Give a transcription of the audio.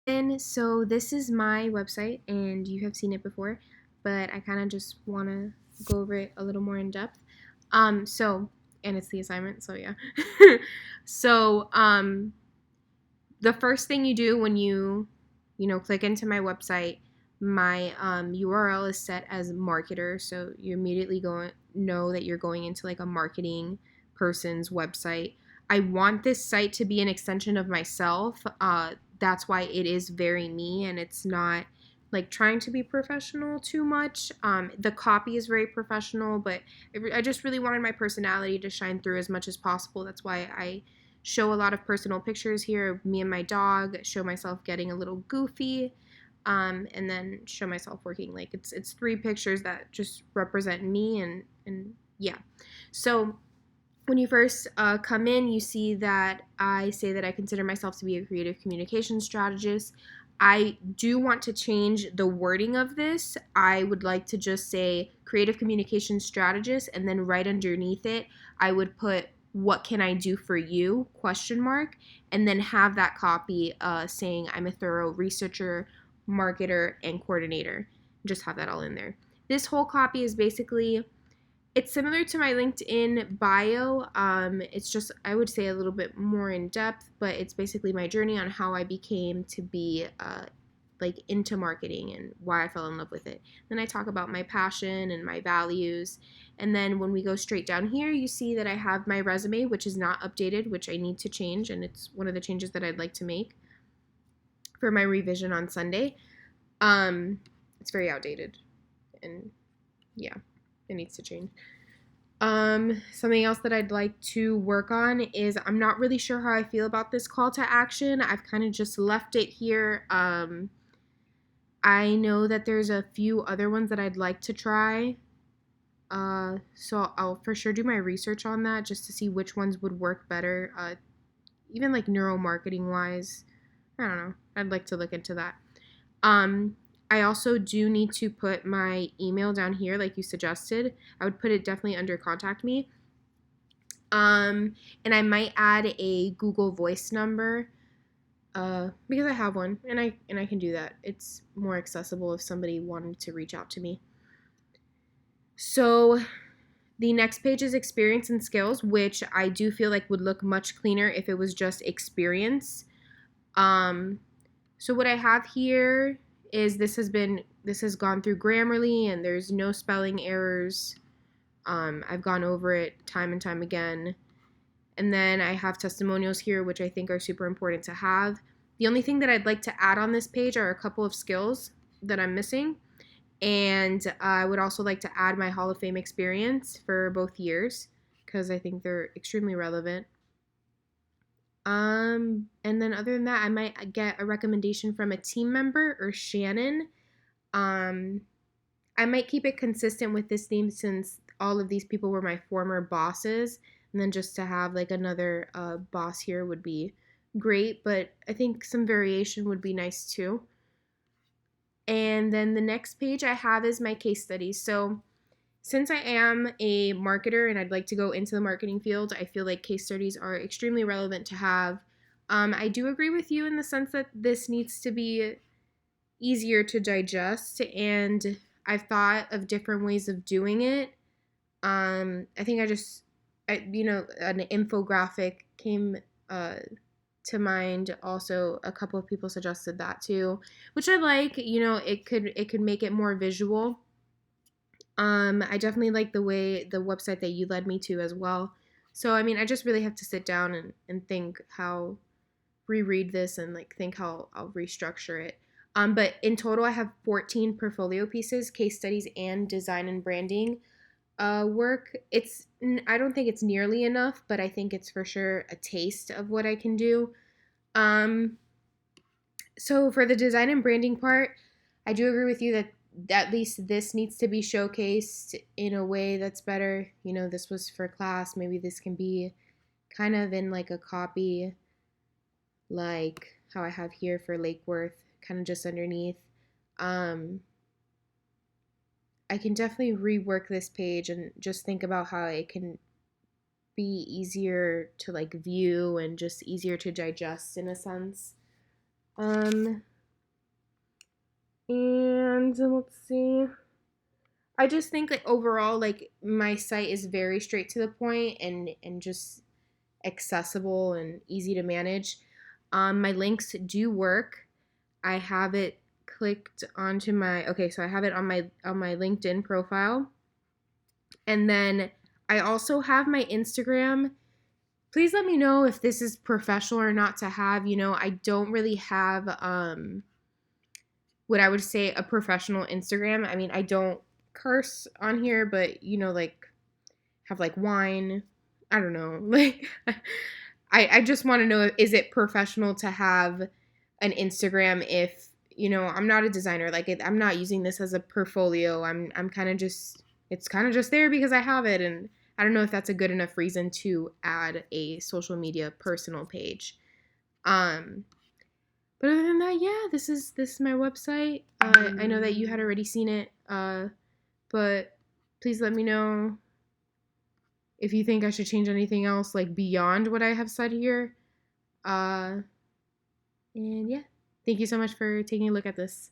And so this is my website and you have seen it before, but I kind of just want to go over it a little more in depth. And it's the assignment, so yeah. so, the first thing you do when you click into my website, my URL is set as marketer, so you immediately know that you're going into like a marketing person's website. I want this site to be an extension of myself. That's why it is very me, and it's not like trying to be professional too much. The copy is very professional, but I just really wanted my personality to shine through as much as possible. That's why I show a lot of personal pictures here of me and my dog, show myself getting a little goofy, and then show myself working. Like it's three pictures that just represent me and yeah. So when you first come in, you see that I say that I consider myself to be a creative communication strategist. I do want to change the wording of this. I would like to just say creative communication strategist, and then right underneath it, I would put what can I do for you, question mark, and then have that copy saying I'm a thorough researcher, marketer, and coordinator. Just have that all in there. This whole copy is basically, it's similar to my LinkedIn bio. It's just, I would say, a little bit more in depth, but it's basically my journey on how I became to be like into marketing and why I fell in love with it. Then I talk about my passion and my values. And then when we go straight down here, you see that I have my resume, which is not updated, which I need to change. And it's one of the changes that I'd like to make for my revision on Sunday. It's very outdated. And yeah, it needs to change. Something else that I'd like to work on is I'm not really sure how I feel about this call to action. I've kind of just left it here. I know that there's a few other ones that I'd like to try. So I'll for sure do my research on that just to see which ones would work better. Even like neuromarketing wise. I don't know. I'd like to look into that. I also do need to put my email down here like you suggested. I would put it definitely under contact me. And I might add a Google Voice number because I have one and I can do that. It's more accessible if somebody wanted to reach out to me. So the next page is experience and skills, which I do feel like would look much cleaner if it was just experience. So what I have here is this has gone through Grammarly and there's no spelling errors. I've gone over it time and time again. And then I have testimonials here, which I think are super important to have. The only thing that I'd like to add on this page are a couple of skills that I'm missing. And I would also like to add my Hall of Fame experience for both years because I think they're extremely relevant. And then other than that, I might get a recommendation from a team member or Shannon. I might keep it consistent with this theme since all of these people were my former bosses. And then just to have like another boss here would be great. But I think some variation would be nice too. And then the next page I have is my case studies. So since I am a marketer and I'd like to go into the marketing field, I feel like case studies are extremely relevant to have. I do agree with you in the sense that this needs to be easier to digest, and I've thought of different ways of doing it. I think an infographic came to mind. Also, a couple of people suggested that too, which I like. It could make it more visual. I definitely like the website that you led me to as well. So I mean, I just really have to sit down and think how reread this and like think how I'll restructure it. But in total, I have 14 portfolio pieces, case studies, and design and branding work. I don't think it's nearly enough, but I think it's for sure a taste of what I can do. So for the design and branding part, I do agree with you that at least this needs to be showcased in a way that's better. This was for class. Maybe this can be kind of in like a copy, like how I have here for Lake Worth, kind of just underneath. I can definitely rework this page and just think about how it can be easier to like view and just easier to digest in a sense. And let's see. I just think like overall, like my site is very straight to the point and just accessible and easy to manage. My links do work. I have it clicked onto my so I have it on my LinkedIn profile. And then I also have my Instagram. Please let me know if this is professional or not to have. I don't really have what I would say a professional Instagram. I mean, I don't curse on here, but like have like wine. I don't know. Like I just want to know, is it professional to have an Instagram if, I'm not a designer. Like I'm not using this as a portfolio. I'm kind of just it's kind of just there because I have it, and I don't know if that's a good enough reason to add a social media personal page. Um but other than that, yeah, this is my website. I know that you had already seen it, but please let me know if you think I should change anything else, like beyond what I have said here. And yeah, thank you so much for taking a look at this.